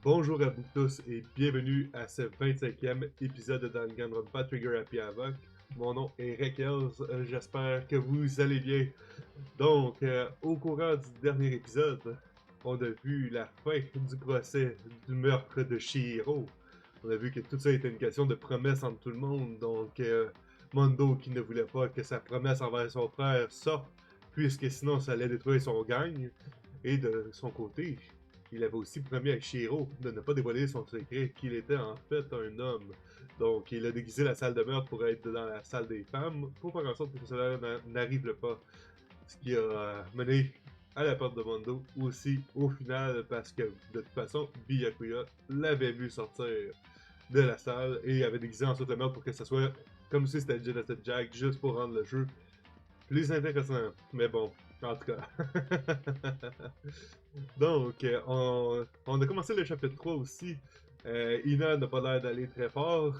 Bonjour à vous tous et bienvenue à ce 25e épisode de Danganronpa Trigger et Havoc. Mon nom est Rekels, j'espère que vous allez bien. Donc, au courant du dernier épisode, on a vu la fin du procès du meurtre de Shihiro. On a vu que tout ça était une question de promesse entre tout le monde, donc Mondo qui ne voulait pas que sa promesse envers son frère sorte, puisque sinon ça allait détruire son gang. Et de son côté, il avait aussi promis à Shihiro de ne pas dévoiler son secret, qu'il était en fait un homme. Donc, il a déguisé la salle de meurtre pour être dans la salle des femmes, pour faire en sorte que cela n'arrive pas. Ce qui a mené à la porte de Mondo aussi au final, parce que de toute façon, Byakuya l'avait vu sortir de la salle et avait déguisé ensuite le meurtre pour que ça soit comme si c'était Jonathan Jack, juste pour rendre le jeu plus intéressant. Mais bon, en tout cas. Donc, on a commencé le chapitre 3 aussi. Ina n'a pas l'air d'aller très fort.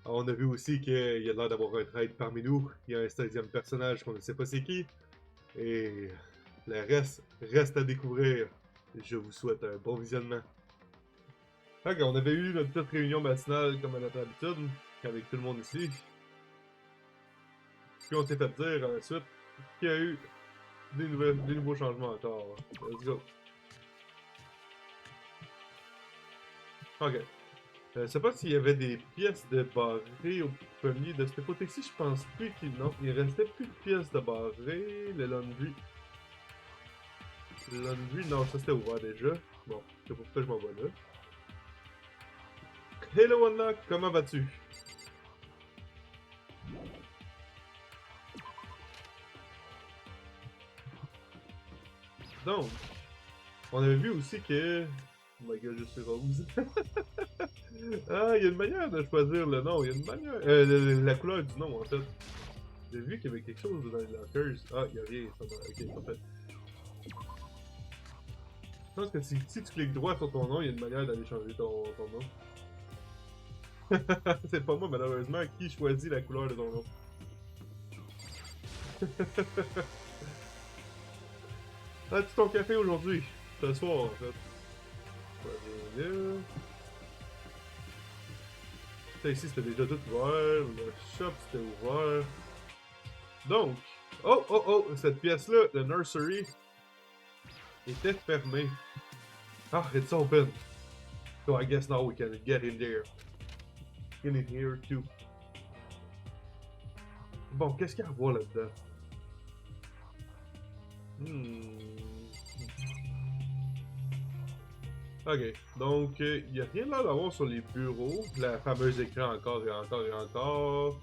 On a vu aussi qu'il y a l'air d'avoir un trade parmi nous. Il y a un 16e personnage qu'on ne sait pas c'est qui. Et le reste à découvrir. Je vous souhaite un bon visionnement. Ok, on avait eu notre petite réunion matinale comme à notre habitude, avec tout le monde ici. Puis on s'est fait dire ensuite qu'il y a eu des nouveaux changements encore. Let's go. Ok. Je sais pas s'il y avait des pièces de barré au premier. De ce côté-ci, je pense plus qu'il... Non, il restait plus de pièces de barré. Le laundry... Le laundry, non, ça c'était ouvert déjà. Bon, c'est pour ça que je m'en vais là. Hello Unlock, comment vas-tu? Donc, on avait vu aussi que... Oh my god, je suis rose. Ah, il y a une manière de choisir le nom, il y a une manière... la couleur du nom, en fait. J'ai vu qu'il y avait quelque chose dans les lockers. Ah, il y a rien, ça va... Ok, en fait. Je pense que si tu cliques droit sur ton nom, il y a une manière d'aller changer ton nom. C'est pas moi, malheureusement, qui choisit la couleur de ton nom. As-tu ton café aujourd'hui? Ce soir, en fait. Ça ici, c'était déjà tout ouvert. Le shop, c'était ouvert. Donc, oh, cette pièce-là, le nursery, était fermée. Ah, it's open. So I guess now we can get in there. Get in here too. Bon, qu'est-ce qu'il y a à voir là-dedans? Ok, donc il n'y a rien là d'avoir sur les bureaux. La fameuse écran encore et encore et encore.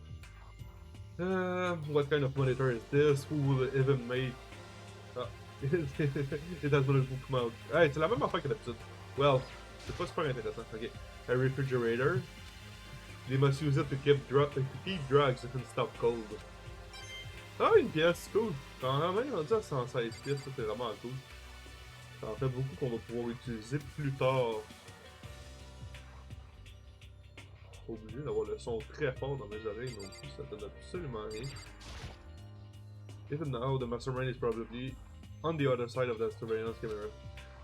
What kind of monitor is this? Who will even make... Ah, it has bulletproof mount. Hey, c'est la même affaire que d'habitude. Well, c'est pas super intéressant. Ok, a refrigerator. They must use it to keep drugs that can stop cold. Ah, une pièce, cool. Quand même, on dit à 116 pièces, ça c'est vraiment cool. Ça en fait beaucoup qu'on va pouvoir utiliser plus tard. Pas obligé d'avoir le son très fort dans mes oreilles non plus, ça donne absolument rien. Even now, the mastermind is probably on the other side of that surveillance camera.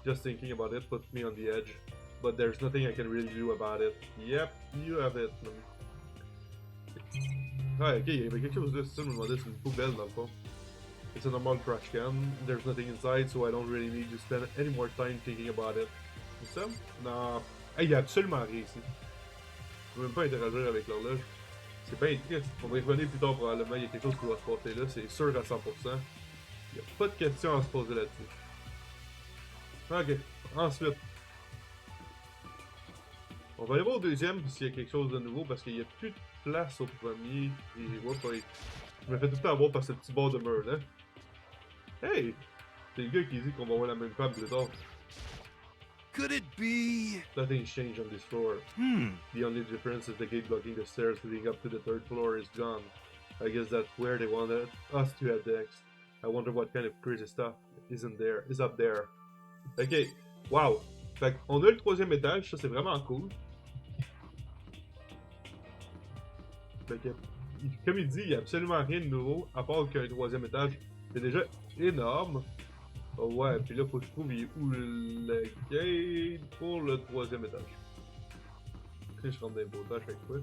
Just thinking about it puts me on the edge. But there's nothing I can really do about it. Yep, you have it. Ah, ok, il y avait quelque chose là, c'est ça, je me demandais, c'est une poubelle dans le fond. It's a normal trash can. There's nothing inside, so I don't really need to spend any more time thinking about it. C'est ça? Non. Hey, il y a absolument rien ici. Je peux même pas interagir avec l'horloge. C'est bien triste. On va y revenir plus tard probablement. Il y a quelque chose qui va se passer là, c'est sûr à 100%. Il n'y a pas de question à se poser là-dessus. Ok, ensuite. On va aller voir au deuxième s'il y a quelque chose de nouveau parce qu'il n'y a plus de place au premier. Et je me fais tout le temps avoir par ce petit bord de mur là. Hey! C'est le gars qui dit qu'on va voir la même femme plus tard. Could it be? Nothing's changed on this floor. The only difference is the gate blocking the stairs leading up to the third floor is gone. I guess that's where they wanted us to head next. I wonder what kind of crazy stuff is up there. Ok, wow. Fait qu'on a le troisième étage, ça c'est vraiment cool. Fait que, comme il dit, il n'y a absolument rien de nouveau, à part qu'un troisième étage. C'est déjà énorme. Oh ouais, puis là, faut que je trouve il est où le gate pour le 3e étage. Ok, je rentre dans les beaux étages à chaque fois.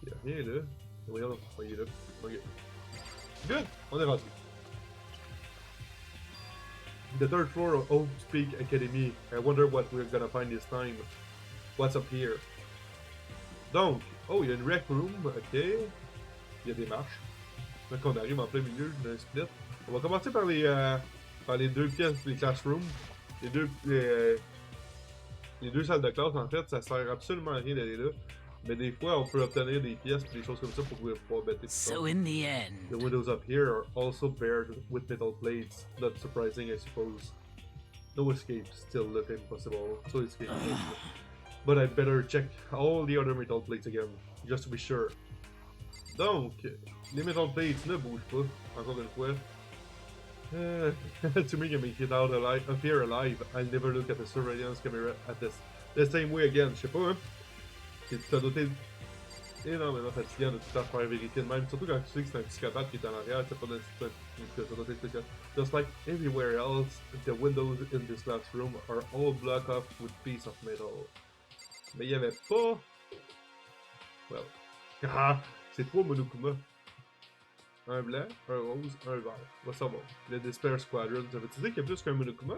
Y'a rien là. Regarde, oh, il est là. Ok. Good! On est rentré. The 3rd floor of Oak Peak Academy. I wonder what we're gonna find this time. What's up here? Donc, oh, il y a une rec room, ok. Il y a des marches. Donc on arrive en plein milieu d'un split. On va commencer par les 2 pièces, les classrooms. Les deux salles de classe, en fait, ça sert absolument à rien d'aller là. Mais des fois, on peut obtenir des pièces et des choses comme ça pour pouvoir bêter plus So tard. in the end, The windows up here are also barred with metal plates. Not surprising, I suppose. No escape, still look impossible. So escape. But I'd better check all the other metal plates again, just to be sure. Donc, les metal plates ne bougent pas, encore une fois. To make it out alive, appear alive, I'll never look at the surveillance camera at the same way again. Je sais pas, hein. T'as doté énormément fatigant de tout à faire vérifier de même, surtout quand tu sais que c'est un psychopathe qui est en arrière, c'est pas nécessaire. Spécial. Just like everywhere else, the windows in this last room are all blocked off with pieces of metal. Mais il y avait pas. Well. Ah! C'est 3 Monokuma. Un blanc, un rose, un vert. On va savoir. Le Despair Squadron. Ça veut-tu dire qu'il y a plus qu'un Monokuma?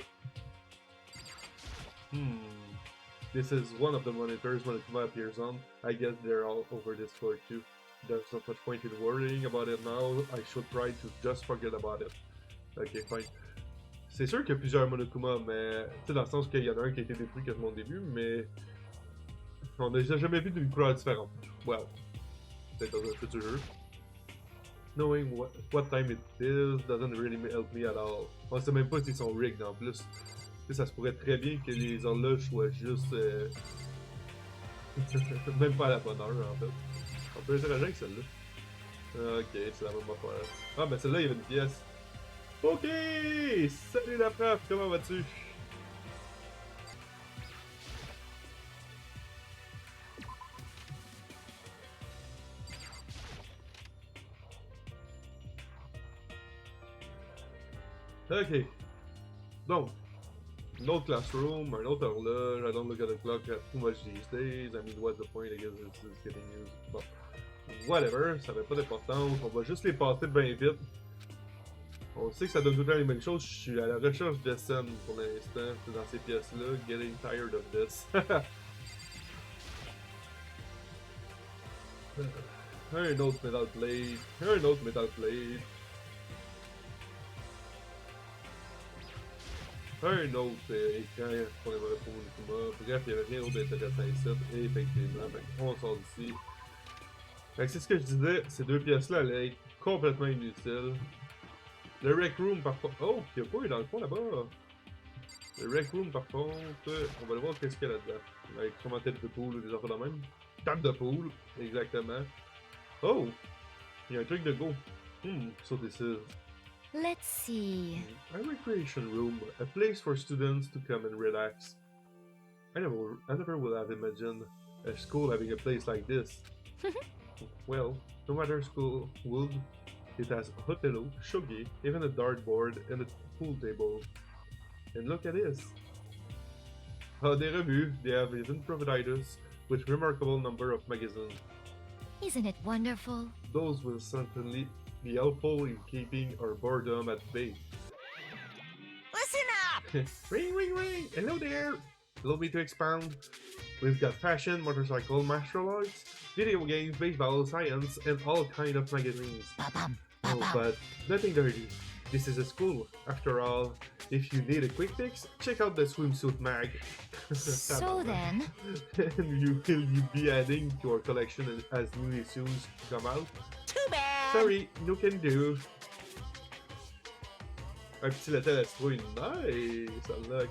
This is one of the monitors Monokuma appears on. I guess they're all over this floor too. There's not much point in worrying about it now. I should try to just forget about it. Ok, fine. C'est sûr qu'il y a plusieurs Monokuma, mais. Tu sais, dans le sens qu'il y en a un qui a été détruit quasiment au début, mais. On n'a jamais vu d'une couleur différente. Well. Peut-être dans un futur jeu. Knowing what time it is doesn't really help me at all. On sait même pas s'ils sont rigged en plus. Tu sais, ça se pourrait très bien que les horloges soient juste. Même pas à la bonne heure en fait. On peut interagir avec celle-là. Ok, c'est la même affaire. Ah, ben celle-là, il y avait une pièce. Ok! Salut la prof, comment vas-tu? Ok. Donc, an autre classroom, un autre horloge. I don't look at the clock too much these days. I mean, what's the point? I guess it's getting used. Bon. Whatever, ça n'avait pas d'importance. On va juste les passer bien vite. On sait que ça donne tout le temps les mêmes choses. Je suis à la recherche de scènes pour l'instant. C'est dans ces pièces-là. Getting tired of this. Un autre metal plate. Un autre metal plate. Un autre écran pour les Monokuma. Bref, il n'y avait rien d'autre d'intéressant ici. Et effectivement, on sort d'ici. Fait que c'est ce que je disais, ces deux pièces-là allaient être complètement inutiles. Le Rec Room par contre. Oh, il n'y a pas eu dans le fond là-bas. Le Rec Room par contre, on va aller voir qu'est-ce qu'il y a là-dedans. Avec sûrement tête de poule ou des affaires de même. Table de poule, exactement. Oh! Il y a un truc de go. So this is. Let's see. A recreation room, a place for students to come and relax. I never would have imagined a school having a place like this. Well, no matter school would, it has a hotel, shogi, even a dartboard, and a pool table. And look at this. Oh, des revues. They have even provided us with remarkable number of magazines. Isn't it wonderful? Those will certainly be helpful in keeping our boredom at bay. listen up! Ring, ring, ring! Hello there! Allow me to expound. We've got fashion, motorcycle, martial arts, video games, baseball, science, and all kind of magazines. Ba-bum, Oh, ba-bum. but nothing dirty. This is a school. After all, if you need a quick fix, check out the swimsuit mag. So then, And will you be adding to our collection as new issues come out? Too bad! Sorry, no can do. Un petit latte à la citrouille, nice! I like.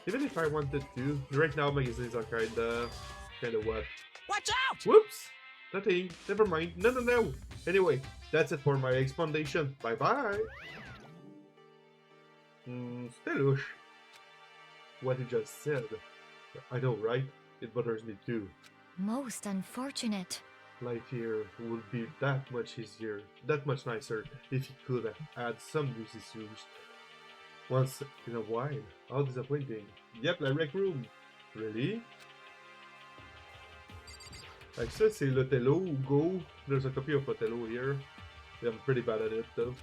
Even if I wanted to, right now magazines are kinda what? Watch out! Whoops! Nothing. Never mind. No. Anyway, that's it for my explanation. Bye bye. C'était louche. What he just said. I know, right? It bothers me too. most unfortunate. Life here would be that much easier, that much nicer if he could have had some new issues. Once in a while. How disappointing. Yep, la rec room. Really? Like ça, c'est l'Othello ou Go. There's a copy of Othello here. I'm pretty bad at it though.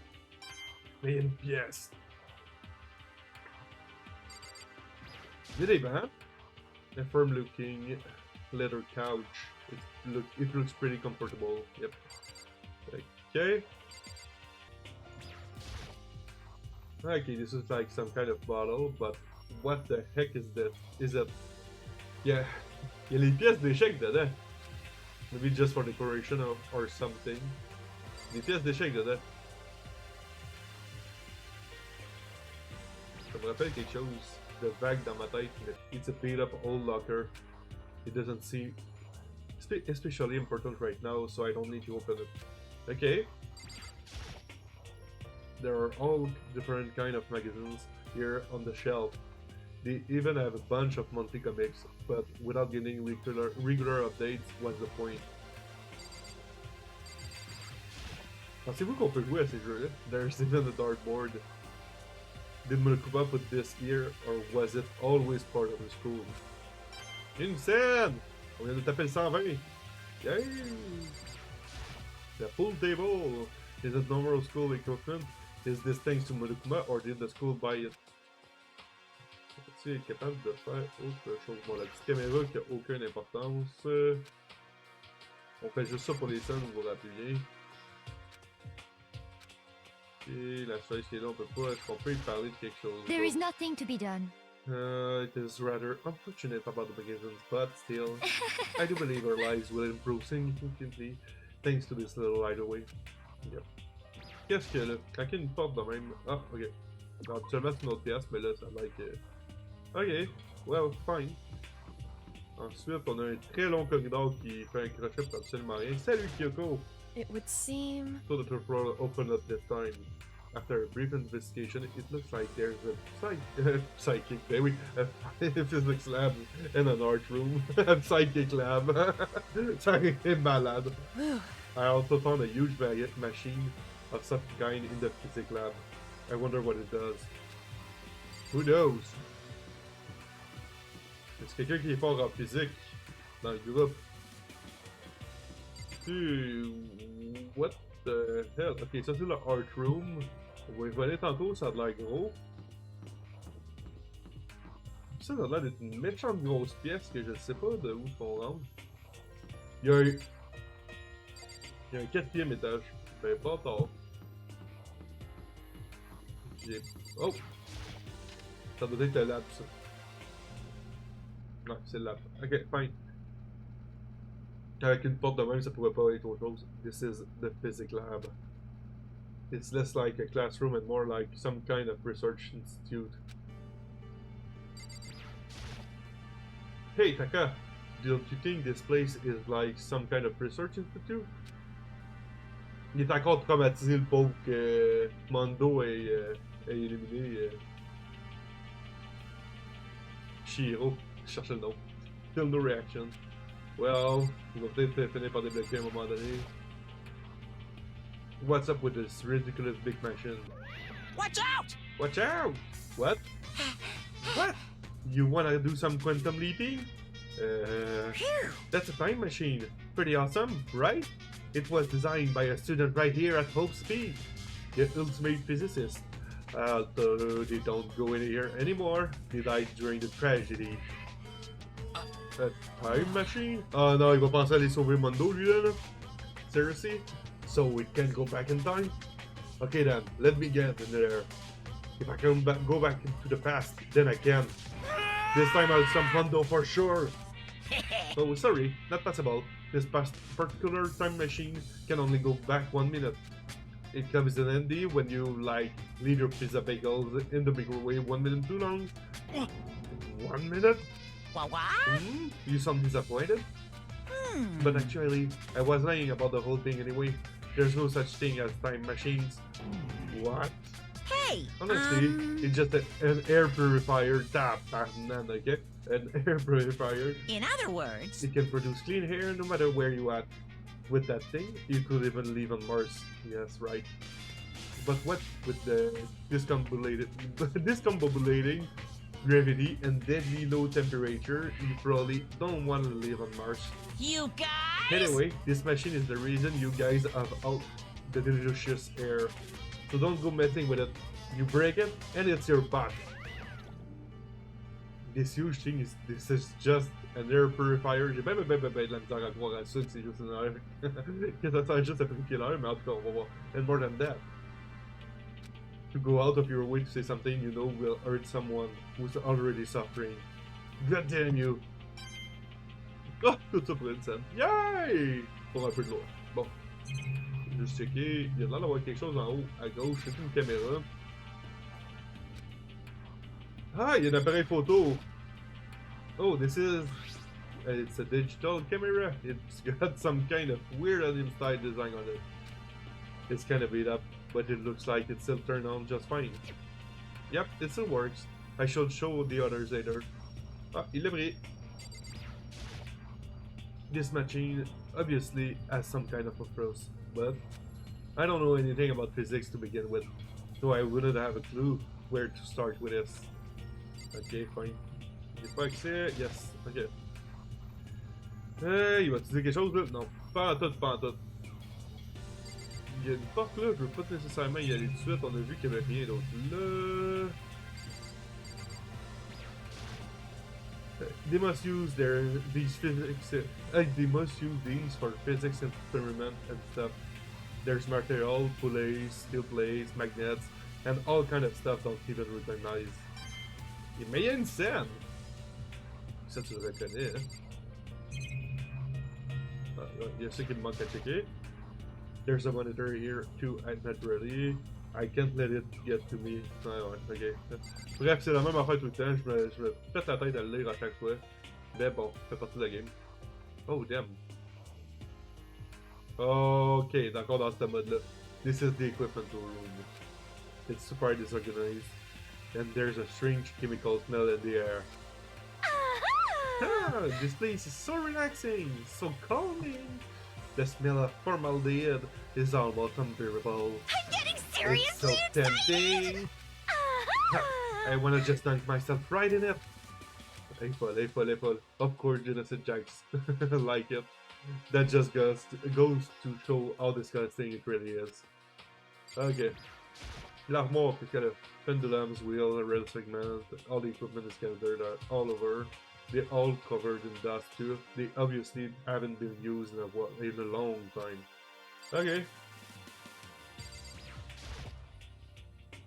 Mais une pièce. Il y a des bancs. A firm looking leather couch. It looks pretty comfortable. Yep. Okay. Okay, this is like some kind of bottle, but what the heck is that? Is that? Yeah. Il y a les pièces d'échecs dedans. Maybe just for decoration or something. Des pièces d'échecs dedans. Ça me rappelle quelque chose de vague dans ma tête, mais it's a beat up old locker. It doesn't seem especially important right now, so I don't need to open it. Okay. There are all different kind of magazines here on the shelf. They even have a bunch of monthly comics, but without getting regular updates, what's the point? Pensez-vous qu'on peut jouer à ces jeux-là? There's even a dartboard. Did Murakuba put this here, or was it always part of the school? Une scène! On vient de taper le 120! Yay! The pool table! Is it normal school equipment? Is this thanks to Murakuba, or did the school buy it? Est-ce est capable de faire autre chose? Bon, la petite caméra qui a aucune importance. On fait juste ça pour les scènes, vous vous rappelez bien. Et la chaise qui est là, on peut pas. Est-ce qu'on peut y parler de quelque chose? There is nothing to be done. It is rather unfortunate about the magazines, but still, I do believe our lives will improve significantly thanks to this little hideaway. Yep. Qu'est-ce qu'il y a là? Quand il y a une porte de même. Ah, ok. Alors, habituellement, c'est une autre pièce, mais là, ça a l'air que. Ok, well, fine. Ensuite, on a un très long corridor qui fait un crochet pour absolument rien. Salut Kyoko! It would seem... So the door opened up this time. After a brief investigation, it looks like there's a psychic, baby, a physics lab and an art room. A psychic lab. Sorry, malade. I also found a huge machine of some kind in the physics lab. I wonder what it does. Who knows? Est-ce quelqu'un qui est fort en physique dans le groupe? What the hell? Ok, ça c'est le art room. On va y voler tantôt, ça a l'air gros. Ça a l'air d'être une méchante grosse pièce que je sais pas de où qu'on rentre. Il y a un quatrième étage. Ben pas tard. Oh! Ça doit être le lab, ça. Non, c'est le lab. Ok, fine. Avec une porte de même, ça pourrait pas être autre chose. This is the physics lab. It's less like a classroom and more like some kind of research institute. Hey, Taka! Don't you think this place is like some kind of research institute? Il est encore traumatisé, le pauvre, que Mondo est éliminé. Shiro, je cherche le nom. Still no reaction. Well, il va peut-être finir par débloquer à un moment donné. What's up with this ridiculous big machine? Watch out! Watch out! What? What? You wanna do some quantum leaping? That's a time machine. Pretty awesome, right? It was designed by a student right here at Hope Speed, the ultimate physicist. Although they don't go in here anymore. They died during the tragedy. A time machine? Oh non, il va penser à aller sauver Mondo, lui là. Seriously? So we can't go back in time? Okay then, let me get in there. If I can go back into the past, then I can. This time I'll stop Mondo for sure. Oh, sorry, not possible. This particular time machine can only go back 1 minute. It comes in handy when you, like, leave your pizza bagels in the microwave 1 minute too long. 1 minute? What? You sound disappointed? But actually, I was lying about the whole thing anyway. There's no such thing as time machines. What? Hey! Honestly, it's just an air purifier. Okay? An air purifier. In other words... It can produce clean air no matter where you at. With that thing, you could even live on Mars. Yes, right. But what with the discombobulating gravity and deadly low temperature, you probably don't want to live on Mars. You guys! Anyway, this machine is the reason you guys have all the delicious air. So don't go messing with it. You break it, and it's your butt. This huge thing this is just an air purifier. J'ai ben de la misère à croire à ça que c'est juste une air. Que ça sert juste à fabriquer l'air, mais en tout cas, on va voir. And more than that. To go out of your way to say something you know will hurt someone who's already suffering. God damn you! Oh, tout ça pour une scène. Yay! Pour un peu de l'eau. Bon. Juste checker. Il y a l'air d'avoir quelque chose en haut, à gauche. C'est une caméra. Ah, il y a un appareil photo. Oh, this is... it's a digital camera. It's got some kind of weird style design on it. It's kind of beat up, but it looks like it still turned on just fine. Yep, it still works. I should show the others later. Ah, il est pris. This machine obviously has some kind of a purpose, but I don't know anything about physics to begin with, so I wouldn't have a clue where to start with this. Ok, fine. J'ai pas accès. Yes, ok. Hey, il va-tu dire quelque chose là? Non, pas en tout, pas en tout. Il y a une porte là, je veux pas nécessairement y aller tout de suite. On a vu qu'il y avait rien d'autre là. They must use these physics. They must use these for physics experiment and stuff. There's material, pulleys, steel plates, magnets, and all kind of stuff don't even recognize. Mais il y a une scène! Ça, tu le reconnais, hein? Ah, il y a ça qui me manque à checker. There's a monitor here too, naturally. I can't let it get to me. Ah ouais, ok. Bref, c'est la même affaire tout le temps. Je me pète la tête à le lire à chaque fois. Mais bon, ça fait partie de la game. Oh, damn. Ok, d'accord dans ce mode-là. This is the equipment room. It's super disorganized. And there's a strange chemical smell in the air. Ah, this place is so relaxing, so calming. The smell of formaldehyde is almost unbearable. I'm getting It's seriously so tempting. I wanna just dunk myself right in it. Hey, Paul. Of course, Genesis Jacks like it. That just goes to show how disgusting it really is. Okay. L'armoire, puisque le pendulums, wheel, rail segment, all the equipment is scattered all over. They're all covered in dust too. They obviously haven't been used in a long time. Okay.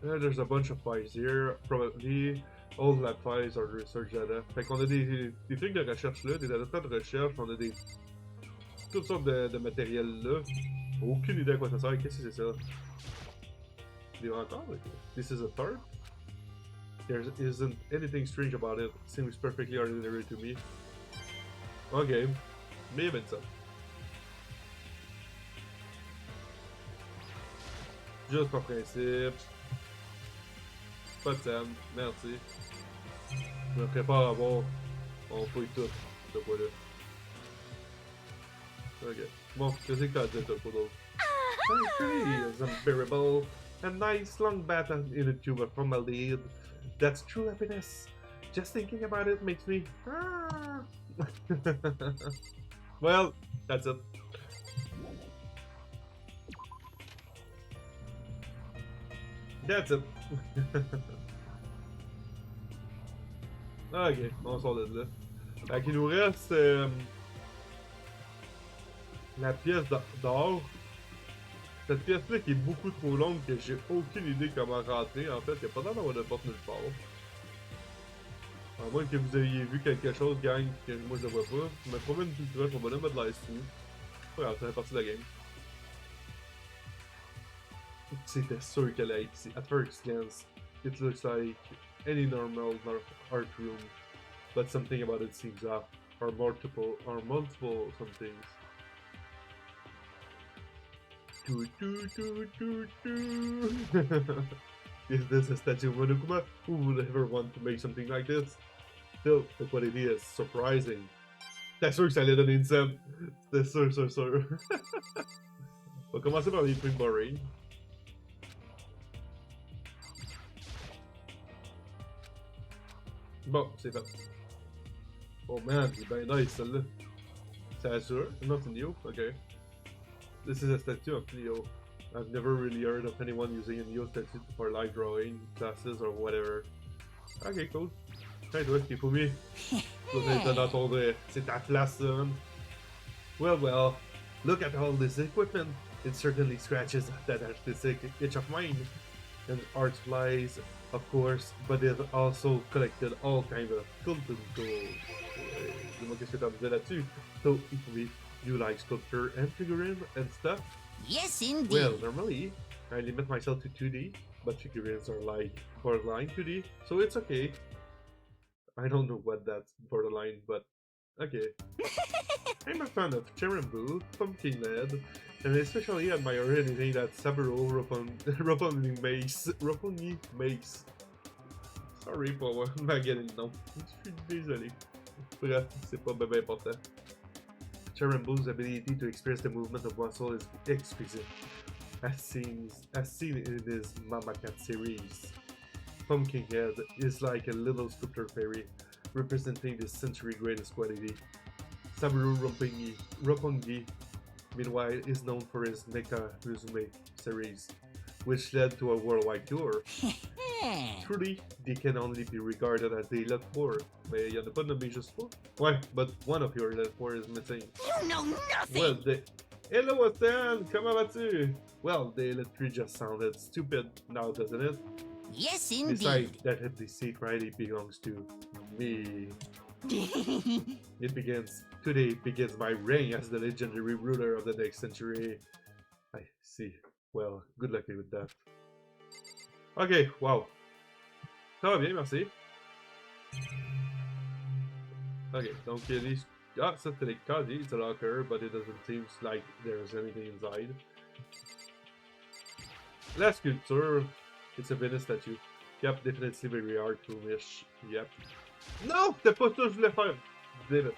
There's a bunch of files here. Probably all lab files are research data. Fait qu'on a des trucs de recherche là, des data de recherche, on a toutes sortes de matériel là. Aucune idée à quoi ça sert. Qu'est-ce que c'est ça? Encore? This is a third? There isn't anything strange about it. Seems perfectly ordinary to me. Ok. Mais il y avait ça. Juste par principe. Pas de scène. Merci. Je me prépare à voir. On fouille tout. Ce point-là. Ok. Bon, qu'est-ce que t'as dit, t'as pas d'autre? It's unbearable. A nice long bath in a tube of formaldehyde. That's true happiness. Just thinking about it makes me... Well, that's it. That's it. Ok, on sort de là. Fait qu'il nous reste la pièce d'or. Cette pièce-là qui est beaucoup trop longue que j'ai aucune idée comment rentrer. En fait, il n'y a pas l'air d'avoir de porte nulle part. À moins que vous ayez vu quelque chose, gang, que moi je ne vois pas. Je me promène tout le temps, on va là mettre de l'ice dessus. Voilà, c'est partie de la game. C'était sûr qu'elle allait être ici. At first glance, it looks like any normal art room. But something about it seems off. Or multiple some things. Is this a statue of Monokuma? Who would ever want to make something like this? Still, the quality is surprising. C'était sûr que ça allait donner une scène. C'était sûr. On va commencer par les trucs boring. Bon, c'est fait. Oh man, c'est bien nice celle-là. C'est Azure? Non, c'est Neo? Okay. This is a statue of Neo. I've never really heard of anyone using a Neo statue for light drawing classes or whatever. Ok, cool. Hey, toi, il faut mieux. Dans ton c'est ta place, son. Well, look at all this equipment. It certainly scratches that artistic itch of mine. And art supplies, of course, but they've also collected all kinds of sculpting tools. Dis-moi qu'est-ce que t'as à me dire là-dessus. So, you like sculpture and figurine and stuff? Yes, indeed. Well, normally, I limit myself to 2D, but figurines are like borderline 2D, so it's okay. I don't know what that's borderline, but okay. I'm a fan of Cherumbu, Pumpkin Led, and I especially admire anything that Saburo Roppongi makes. Sorry pour maganer le nom. Je suis désolé. Bref, c'est pas bien important. Cherumbu's ability to express the movement of muscle is exquisite, as seen in his Mama Cat series. Pumpkinhead is like a little sculptor fairy, representing the century's greatest quality. Saburo Roppongi, meanwhile, is known for his Mecha Resume series, which led to a worldwide tour. Truly, they can only be regarded as they look for. Mais y'en a pas nommé juste pas? Ouais, but one of your look for is missing. You know nothing! Well, Hello, Watson! Comment vas-tu? Well, the electric just sounded stupid now, doesn't it? Yes, indeed. Besides, that empty seat really belongs to me. Today begins my reign as the legendary ruler of the next century. I see. Well, good luck with that. Ok, wow. Ça va bien, merci. Ok, donc il y a des... Ah, ça c'est les casiers, it's a locker, but it doesn't seem like there's anything inside. La sculpture, it's a Venus statue. Yep, definitely very art-ish. Yep. Non, c'était pas ça que je voulais faire. Damn it.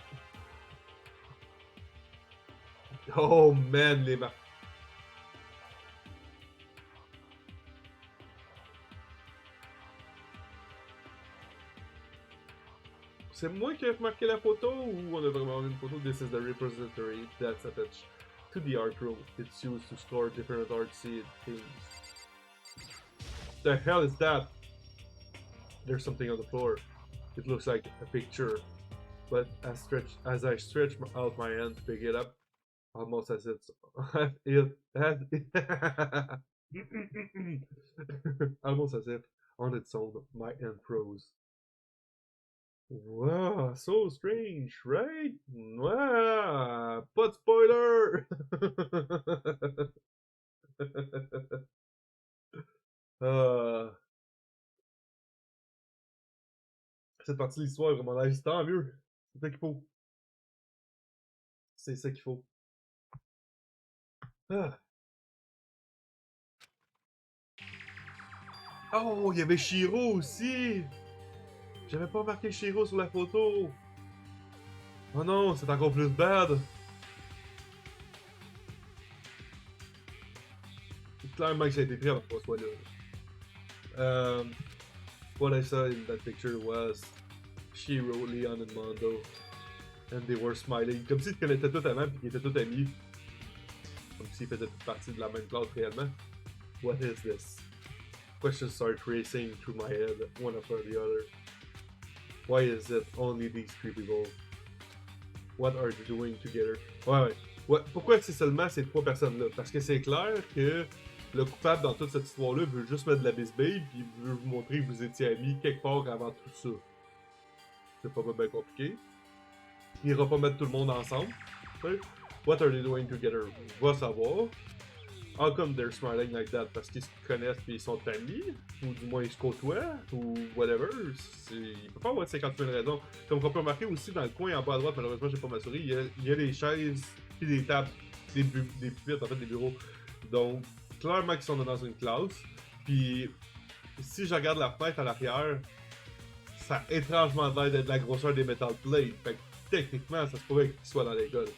Oh man, les marques. C'est moi qui ai remarqué la photo ou on a vraiment une photo? This is the repository that's attached to the art room. It's used to store different artsy things. The hell is that? There's something on the floor. It looks like a picture, but as I stretch out my hand to pick it up, almost as it's almost as if on its own my hand froze. Wow, so strange, right? Wow, but spoiler! Cette partie de l'histoire est vraiment nice, tant mieux. C'est ça qu'il faut. C'est ça qu'il faut. Ah. Oh, il y avait Shiro aussi! J'avais pas marqué Shiro sur la photo! Oh non, c'est encore plus bad! Clairement que ça a été pris avant qu'on soit là. What I saw in that picture was Shiro, Leon, and Mondo. And they were smiling. Comme s'ils se connaissaient tous avant et qu'ils étaient tous amis. Comme s'ils faisaient toute partie de la même classe réellement. What is this? Questions start racing through my head, one after the other. Why is it only these three people? What are they doing together? Ouais. Pourquoi c'est seulement ces trois personnes-là? Parce que c'est clair que le coupable dans toute cette histoire-là veut juste mettre de la bisbille puis veut vous montrer que vous étiez amis quelque part avant tout ça. C'est pas bien compliqué. Il ira pas mettre tout le monde ensemble. Okay? What are they doing together? Va savoir. How come they're smiling like that? Parce qu'ils se connaissent et ils sont amis? Ou du moins ils se côtoient? Ou whatever? Il peut pas avoir 50 000 raisons. Comme on peut remarquer aussi dans le coin en bas à droite, malheureusement j'ai pas m'assuré, il y a des chaises et des tables, des pupitres, en fait des bureaux. Donc clairement qu'ils sont dans une classe. Puis si je regarde la fenêtre à l'arrière, ça a étrangement l'air d'être de la grosseur des metal plates. Fait que techniquement ça se pourrait qu'ils soient dans l'école.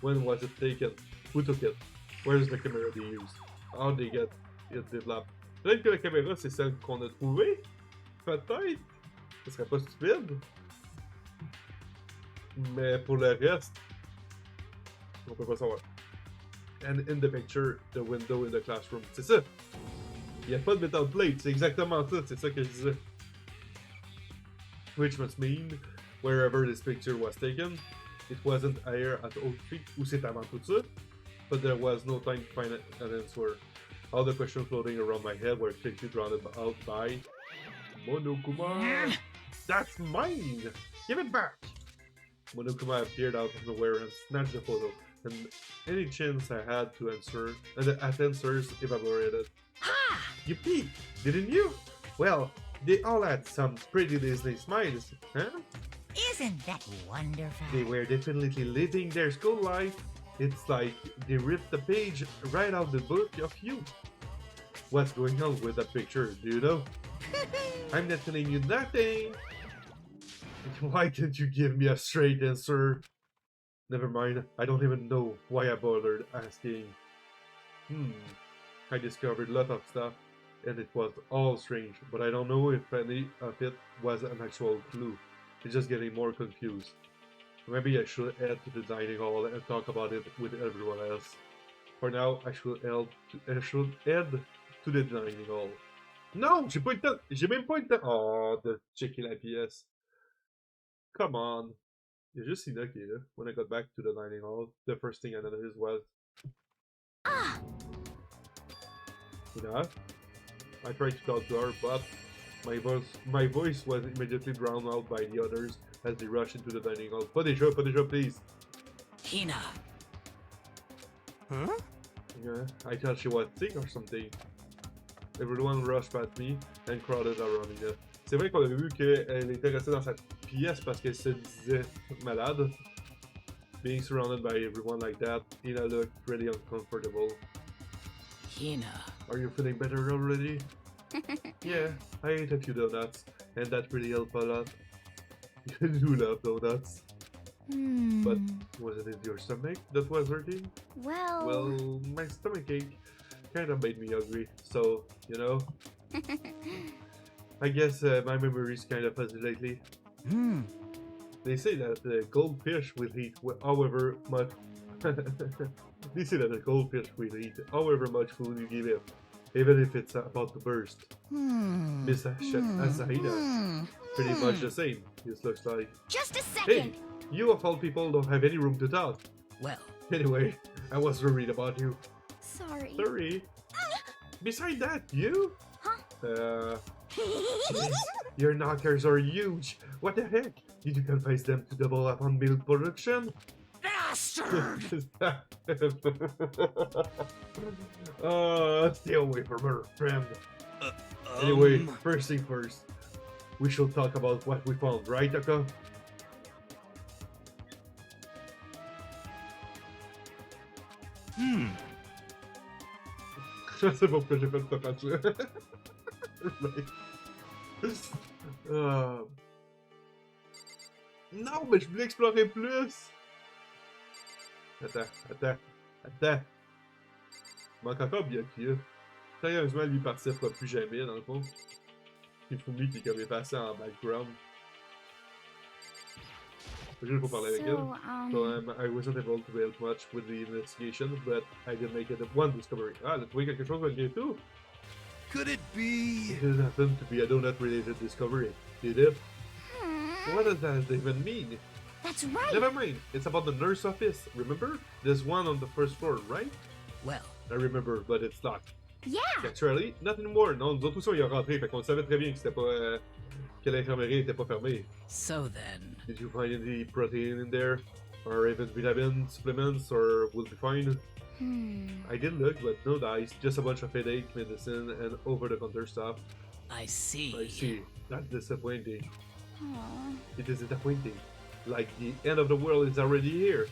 When was it taken? Who took it? Where's the camera they used? How they get it developed? Peut-être que la caméra c'est celle qu'on a trouvée? Peut-être. Ce serait pas stupide. Mais pour le reste, on peut pas savoir. And in the picture, the window in the classroom. C'est ça. Il n'y a pas de metal plate. C'est exactement ça. C'est ça que je disais. Which must mean, wherever this picture was taken, it wasn't here at Oak Creek, ou c'est avant tout ça, but there was no time to find an answer. All the questions floating around my head were quickly drowned out by Monokuma. That's mine! Give it back! Monokuma appeared out of nowhere and snatched the photo, and any chance I had to answer, at answers evaporated. Ha! You peeked, didn't you? Well, they all had some pretty Disney smiles, huh? Isn't that wonderful? They were definitely living their school life. It's like they ripped the page right out the book of you. What's going on with that picture, do you know? I'm not telling you nothing. Why didn't you give me a straight answer? Never mind, I don't even know why I bothered asking. I discovered a lot of stuff, and it was all strange, but I don't know if any of it was an actual clue. It's just getting more confused. Maybe I should head to the dining hall and talk about it with everyone else. For now, I should head to the dining hall. Non, j'ai pas le temps. J'ai même pas le temps. Oh, de checker la pièce. Come on. Il y a juste Ina qui est là. When I got back to the dining hall, the first thing I noticed was... Ina? I tried to talk to her, but my voice was immediately drowned out by the others as they rushed into the dining hall. Pas déjà, please. Hina. Huh? Yeah, I thought she was sick or something. Everyone rushed past me and crowded around Ina. C'est vrai qu'on avait vu qu'elle était restée dans sa pièce parce qu'elle se disait malade. Being surrounded by everyone like that, Ina looked really uncomfortable. Hina. Are you feeling better already? Yeah, I ate a few donuts, and that really helped a lot. You do love donuts. But wasn't it your stomach that was hurting? Well, my stomachache kind of made me hungry, so, you know. I guess my memory's kind of fuzzy lately. They say that the goldfish will eat however much... They say that the goldfish will eat however much food you give it, even if it's about to burst. Miss Asahida, pretty much the same, this looks like. Just a Hey, second. you of all people don't have any room to talk. Well, Anyway, I was worried about you. Sorry. Sorry. Beside that, you? Huh? Jeez, your knockers are huge. What the heck? Did you confess them to double up on milk production? bastard! Stay away from her, friend. Anyway, first thing first. We should talk about what we found, right, Aka? Je sais pas pourquoi j'ai fait cette face-là. Non, mais je voulais explorer plus! Attends. Il manque encore Byakuya. Sérieusement, lui participera plus jamais, dans le fond. Hifumi qui est comme passé en background. Juste pour parler avec elle. So I wasn't able to help much with the investigation, but I did make it one discovery. Ah, elle a trouvé quelque chose malgré tout. Could it be? It didn't happen to be a donut-related discovery, did it? What does that even mean? That's right. Never mind, it's about the nurse office, remember? There's one on the first floor, right? Well, I remember, but it's locked. Yeah. Actually, not anymore. Non, nous autres aussi, on y est rentré, fait qu'on savait très bien que c'était pas... que l'infirmerie était pas fermée. so then. Did you find any protein in there? Or even vitamin supplements, or will be fine? I did look, but no dice, just a bunch of headache medicine and over-the-counter stuff. I see. I see. That's disappointing. Aw. It is disappointing. Like the end of the world is already here.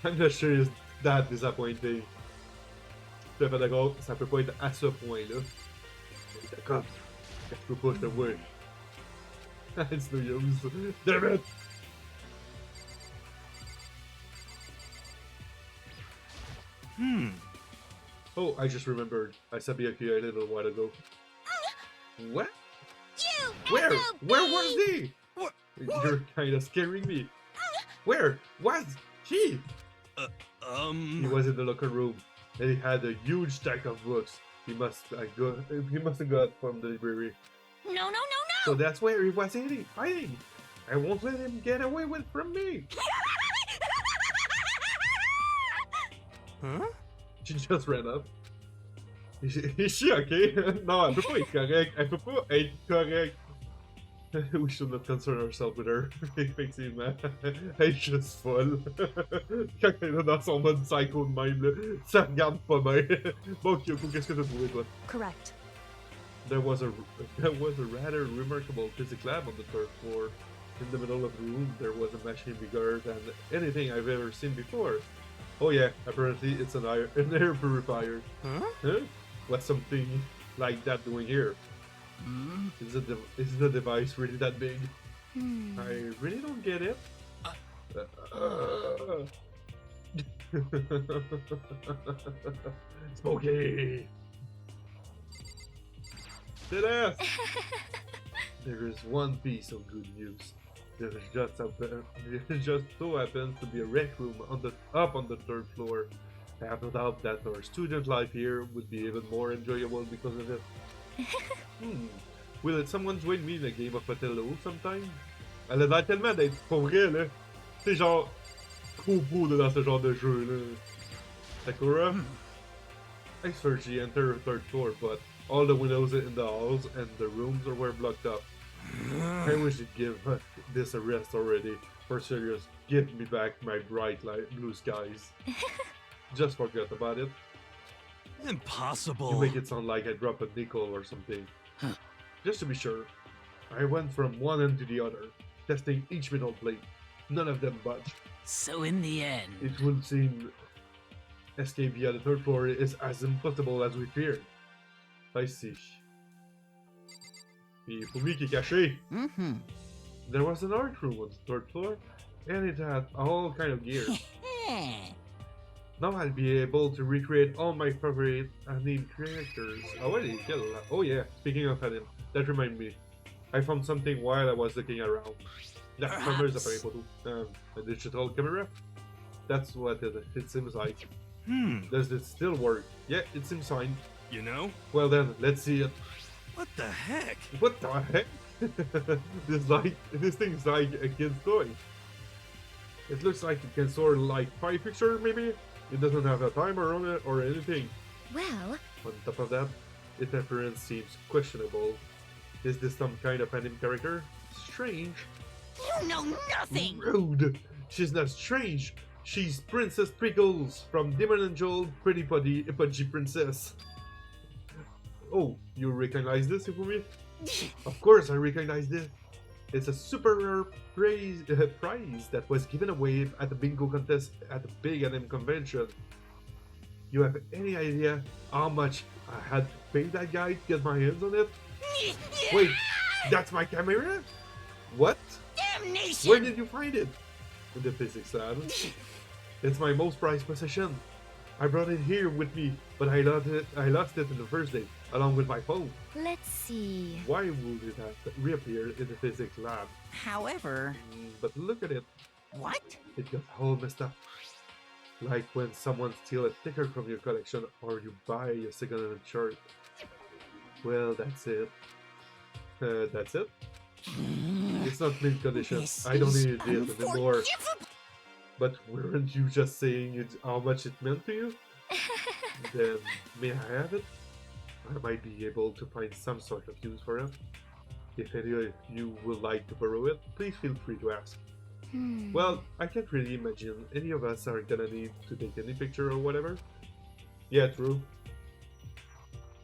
I'm not sure it's that disappointing. Je suis pas d'accord, ça peut pas être à ce point-là. D'accord. Je peux pas, je te vois. It's no use. Damn it! Oh, I just remembered. I saw Byakuya a little while ago. What? You Where? SOB! Where was he? What? You're kind of scaring me. Where was he? He was in the locker room, and he had a huge stack of books. He must have got from the library. No. So that's where he was hiding. I won't let him get away from me. Huh? She just ran up. Is she okay? Non, elle peut pas être correcte. Elle peut pas être correcte. We should not concern ourselves with her. Effectivement. Elle est juste folle. Quand elle est dans son mode psycho de même, là, ça regarde pas bien. Bon, Kyoko, qu'est-ce que t'as trouvé, toi? Correct. There was a rather remarkable physics lab on the third floor. In the middle of the room, there was a machine bigger than anything I've ever seen before. Oh yeah, apparently it's an air purifier. Huh? What's something like that doing here? Hmm? Is the device really that big? I really don't get it. Smokey! Deadass! There is one piece of good news. There just so happens to be a rec room up on the third floor. I have no doubt that our student life here would be even more enjoyable because of it. Will someone join me in a game of Othello sometime? Elle a l'air tellement d'être pour vrai, là. C'est genre trop beau là, dans ce genre de jeu, là. Sakura? I searched the entire third floor, but all the windows in the halls and the rooms were blocked up. I wish you'd give this a rest already. For serious, give me back my bright blue skies. Just forget about it. Impossible. You make it sound like I dropped a nickel or something. Just to be sure, I went from one end to the other, testing each metal plate. None of them budged. So in the end, It would seem escape via the third floor is as impossible as we feared. I see. Puis pour lui qui est caché. There was an art room on the third floor, and it had all kind of gear. Now I'll be able to recreate all my favorite anime characters. Oh yeah, speaking of anime, that reminds me. I found something while I was looking around. La fameuse appareil photo. A digital camera? That's what it seems like. Does it still work? Yeah, it seems fine. You know? Well then, let's see it. What the heck? What the heck? This thing's like a kid's toy. It looks like it can store like 5 pictures maybe? It doesn't have a timer on it or anything. Well, On top of that, its appearance seems questionable. Is this some kind of anime character? Strange. you know nothing! Rude! She's not strange! She's Princess Pickles from Demon Angel Pretty Pudgy Princess. Oh, you recognize this, Ifumi? Of course I recognize this. It's a super rare prize that was given away at the bingo contest at the big anime convention. You have any idea how much I had to pay that guy to get my hands on it? Wait, that's my camera? What? Damnation! Where did you find it? In the physics lab. It's my most prized possession. I brought it here with me, but I lost it in the first day, along with my phone. Let's see. Why would it have reappeared in the physics lab? However, But look at it. what? It got all messed up. Like when someone steals a sticker from your collection or you buy a second-hand shirt. Well, that's it. That's it? It's not mint condition. This I don't is need it anymore. unforgivable. But weren't you just saying how much it meant to you? Then, may I have it? I might be able to find some sort of use for it. If any of you would like to borrow it, please feel free to ask. Well, I can't really imagine any of us are gonna need to take any picture or whatever. Yeah, true.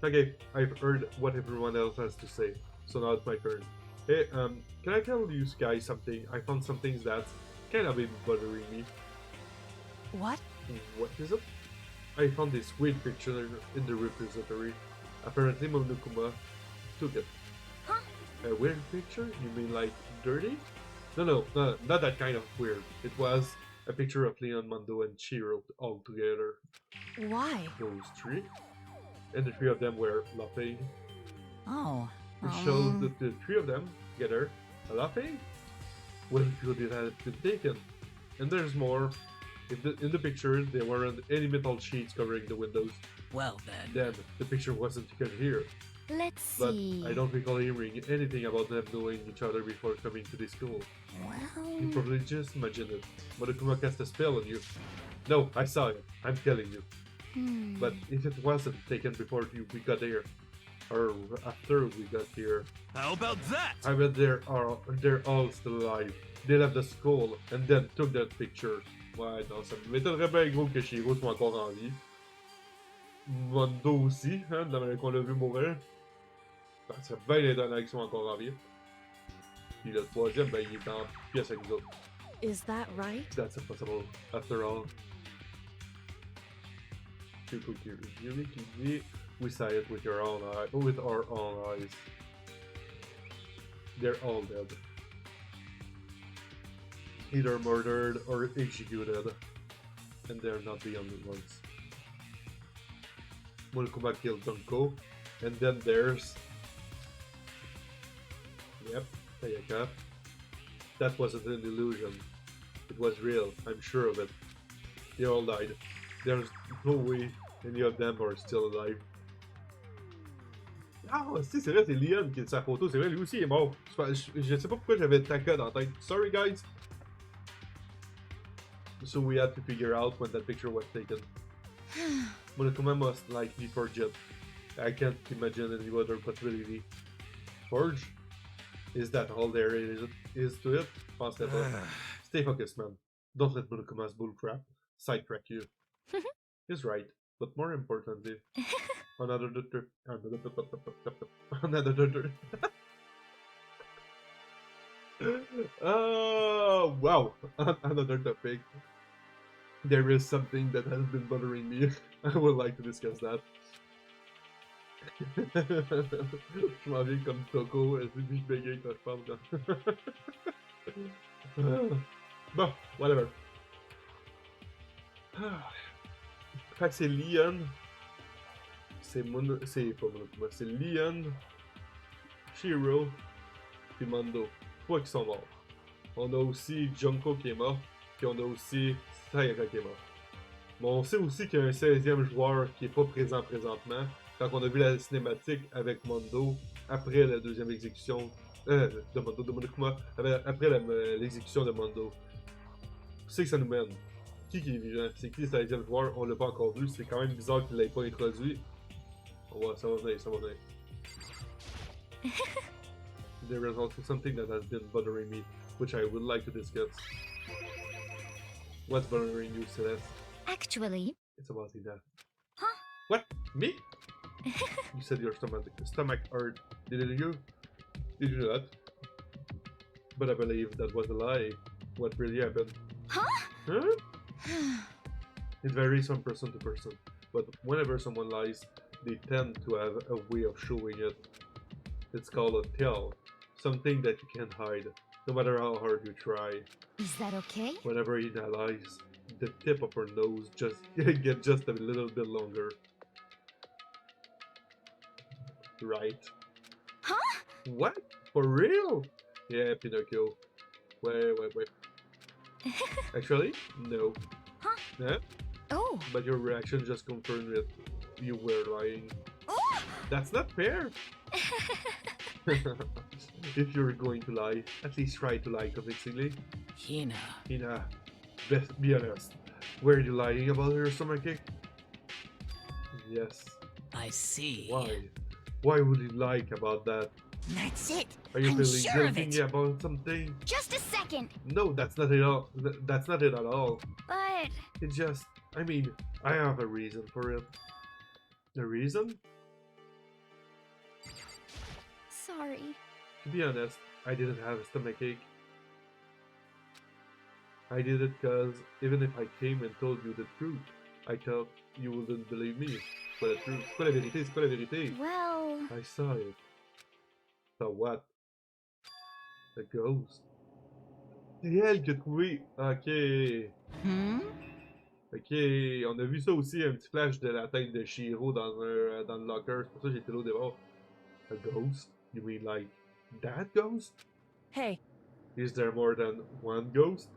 Okay, I've heard what everyone else has to say, so now it's my turn. Hey, can I tell you guys something? I found some things that's kind of been bothering me. What? What is it? I found this weird picture in the repository. Apparently Monokuma took it. Huh? A weird picture? You mean like dirty? No, not that kind of weird. It was a picture of Leon, Mando, and Chiro all together. Why? Those three. And the three of them were laughing. Oh, It shows the three of them together, laughing. Well, could it have been taken? And there's more. In the picture, there weren't any metal sheets covering the windows. Well then. Then, the picture wasn't taken here. Let's But see. I don't recall hearing anything about them knowing each other before coming to this school. You Well, probably just imagined it. Monokuma cast a spell on you. No, I saw it. I'm telling you. But if it wasn't taken before we got there, or after we got here, How about that? I bet they're all still alive. They left the school and then took that picture. Ouais, non, ça m'étonnerait bien gros que Shiro soit encore en vie. Mondo aussi, hein, de la manière qu'on l'a vu mourir. Ça serait bien étonnant qu'ils soient encore en vie. Puis le troisième, ben, il est en pièce avec nous autres. Is that right? That's impossible, after all. We saw it with our own eyes. They're all dead. Either murdered or executed. And they're not the only ones. Monokuma killed Donko. And then there's... Yep, Tayaka. That wasn't an illusion. It was real, I'm sure of it. They all died. There's no way any of them are still alive. Ah, si, c'est vrai, c'est Leon qui est de sa photo. C'est vrai, lui aussi est mort. Je sais pas pourquoi j'avais Taka dans la tête. Sorry, guys. So we had to figure out when that picture was taken. Monokuma must likely forge it. I can't imagine any other possibility. Forge? Is that all there is to it? Pense that Stay focused, man. Don't let Monokuma's bullcrap sidetrack you. He's right, but more importantly, another oh wow! Another topic. There is something that has been bothering me. I would like to discuss that. Je m'en viens comme Toko, elle dit que je bégaye quand je parle. Bon, whatever. Fait que c'est Leon. C'est pas Monokuma, c'est Leon, Shiro, puis Mondo. Trois qui sont morts. On a aussi Junko qui est mort, puis on a aussi Sayaka qui est mort. Mais on sait aussi qu'il y a un 16e joueur qui est pas présent présentement. Quand on a vu la cinématique avec Mondo, après la deuxième exécution de Monokuma, après l'exécution de Mondo. C'est que ça nous mène. Qui est vivant? C'est qui le 16e joueur? On l'a pas encore vu. C'est quand même bizarre qu'il l'ait pas introduit. Ouais, ça va venir, ça va venir. There is also something that has been bothering me, which I would like to discuss. What's bothering you, Celeste? actually, It's about Ida. Huh? What? Me? You said your stomach hurt. Didn't you? Did you not? But I believe that was a lie. What really happened? Huh? Huh? It varies from person to person, but whenever someone lies, they tend to have a way of showing it. It's called a tell, something that you can't hide, no matter how hard you try. Is that okay? Whenever Ina lies, the tip of her nose gets just a little bit longer. Right? Huh? What? For real? Yeah, Pinocchio. Wait. Actually, no. Huh? Yeah? Oh. But your reaction just confirmed that you were lying. Oh. That's not fair! If you're going to lie, at least try to lie convincingly. Hina. Ina, be honest. Were you lying about your stomachache? Yes. I see. Why? Why would you lie about that? That's it. Are you I'm feeling sure of guilty it. about something? Just a second. No, that's not it all. That's not it at all. But It just, I mean, I have a reason for it. A reason? sorry. To be honest, I didn't have a stomachache. I did it because even if I came and told you the truth, I thought you wouldn't believe me. C'est pas la truth. C'est pas la vérité, c'est pas la vérité. Well, I saw it. Saw what? A ghost. C'est elle qui a trouvé. Ok. Ok, on a vu ça aussi, un petit flash de la tête de Shiro dans le locker. C'est pour ça que j'étais là au départ. A ghost. You mean like that ghost? Hey, Is there more than one ghost?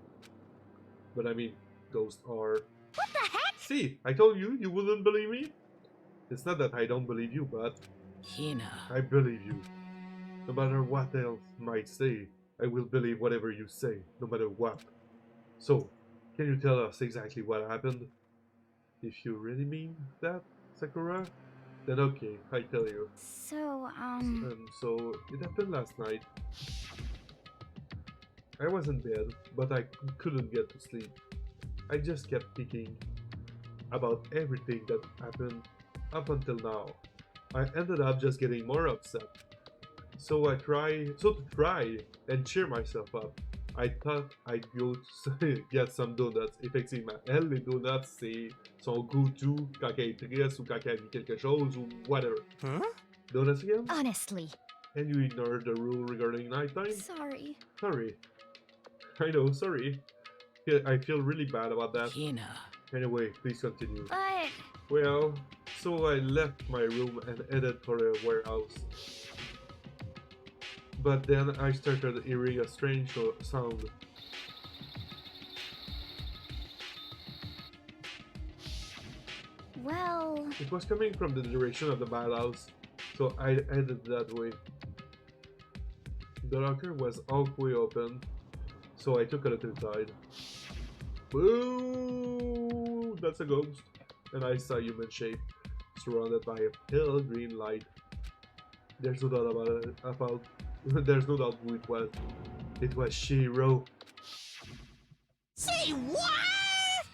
But I mean, ghosts are... What the heck? See, I told you, you wouldn't believe me? It's not that I don't believe you, but Hina. I believe you. No matter what else might say, I will believe whatever you say, no matter what. So, can you tell us exactly what happened? If you really mean that, Sakura, then okay, I tell you. So, So, it happened last night. I was in bed, but I couldn't get to sleep. I just kept thinking about everything that happened up until now. I ended up just getting more upset. So to try and cheer myself up, I thought I'd go to get some donuts. Effectivement, elle, les donuts, c'est son go-to quand elle est triste ou quand elle vit quelque chose ou whatever. Huh? Donuts again? honestly, And you ignored the rule regarding nighttime? sorry. Sorry. I know, sorry. I feel really bad about that. Hina. Anyway, please continue. But, Well, so I left my room and headed for a warehouse. But then I started hearing a strange sound. well, It was coming from the direction of the bathhouse, so I headed that way. The locker was halfway open, so I took a look inside. Boo! That's a ghost. And I saw a human shape, surrounded by a pale green light. There's no doubt there's no doubt who it was. It was Shiro. Say what?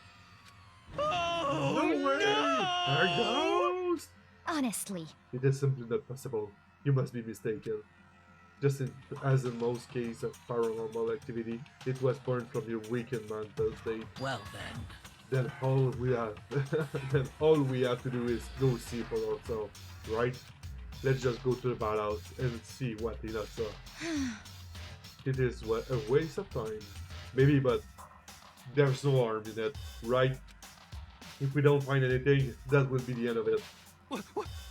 Oh, No way! A ghost! honestly, It is simply not possible. You must be mistaken. As in most cases of paranormal activity, it was born from your weakened mental state. Well then. Then all we have to do is go see for ourselves, right? Let's just go to the bathhouse and see what he does. It is a waste of time, maybe, but there's no harm in it, right? If we don't find anything, that will be the end of it.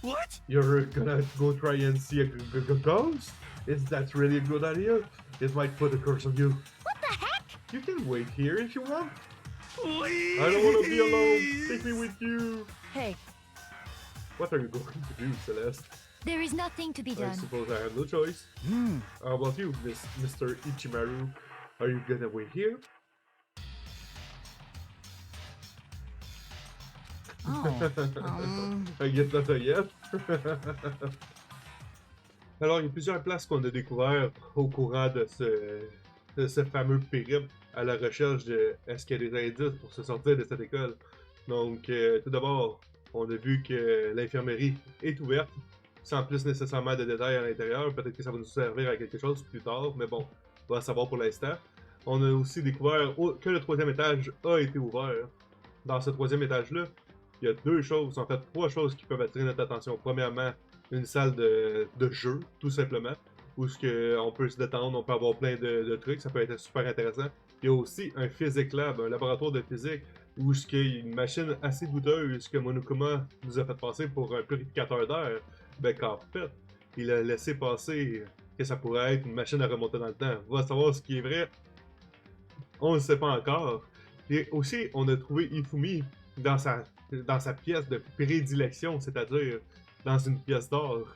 What? You're gonna go try and see a ghost? Is that really a good idea? It might put a curse on you. what the heck? You can wait here if you want. Please. I don't want to be alone. Take me with you. hey, What are you going to do, Celeste? There is nothing to be I done. suppose I have no choice. How about you, Mr. Ichimaru? Are you gonna wait here? Oh, I guess not a yes. Alors, il y a plusieurs places qu'on a découvert au courant de ce fameux périple à la recherche de est-ce qu'il y a des indices pour se sortir de cette école. Donc, tout d'abord, on a vu que l'infirmerie est ouverte, sans plus nécessairement de détails à l'intérieur. Peut-être que ça va nous servir à quelque chose plus tard, mais bon, on va savoir pour l'instant. On a aussi découvert que le troisième étage a été ouvert. Dans ce troisième étage-là, il y a deux choses, en fait trois choses qui peuvent attirer notre attention. Premièrement, une salle de jeu, tout simplement, où on peut se détendre, on peut avoir plein de trucs, ça peut être super intéressant. Il y a aussi un physics lab, un laboratoire de physique, où il y a une machine assez douteuse que Monokuma nous a fait passer pour un purificateur d'air. Ben qu'en fait, il a laissé passer que ça pourrait être une machine à remonter dans le temps. On va savoir ce qui est vrai. On ne sait pas encore. Et aussi, on a trouvé Ifumi dans sa pièce de prédilection, c'est-à-dire dans une pièce d'or.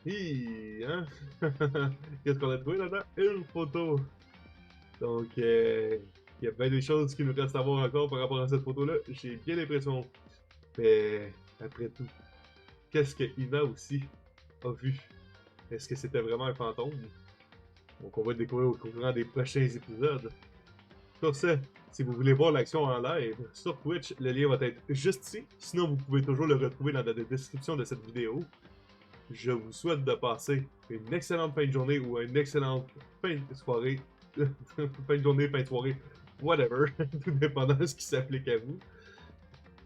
Hein? Qu'est-ce qu'on a trouvé là-dedans? Une photo. Donc, il y a bien des choses qui nous restent à voir encore par rapport à cette photo-là. J'ai bien l'impression. Mais, après tout, qu'est-ce que Ina aussi a vu? Est-ce que c'était vraiment un fantôme? Donc, on va le découvrir au courant des prochains épisodes. Sur ce, si vous voulez voir l'action en live sur Twitch, le lien va être juste ici. Sinon, vous pouvez toujours le retrouver dans la description de cette vidéo. Je vous souhaite de passer une excellente fin de journée ou une excellente fin de soirée. Fin de journée, fin de soirée, whatever, tout dépendant de ce qui s'applique à vous.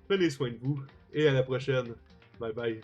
Prenez soin de vous et à la prochaine. Bye bye.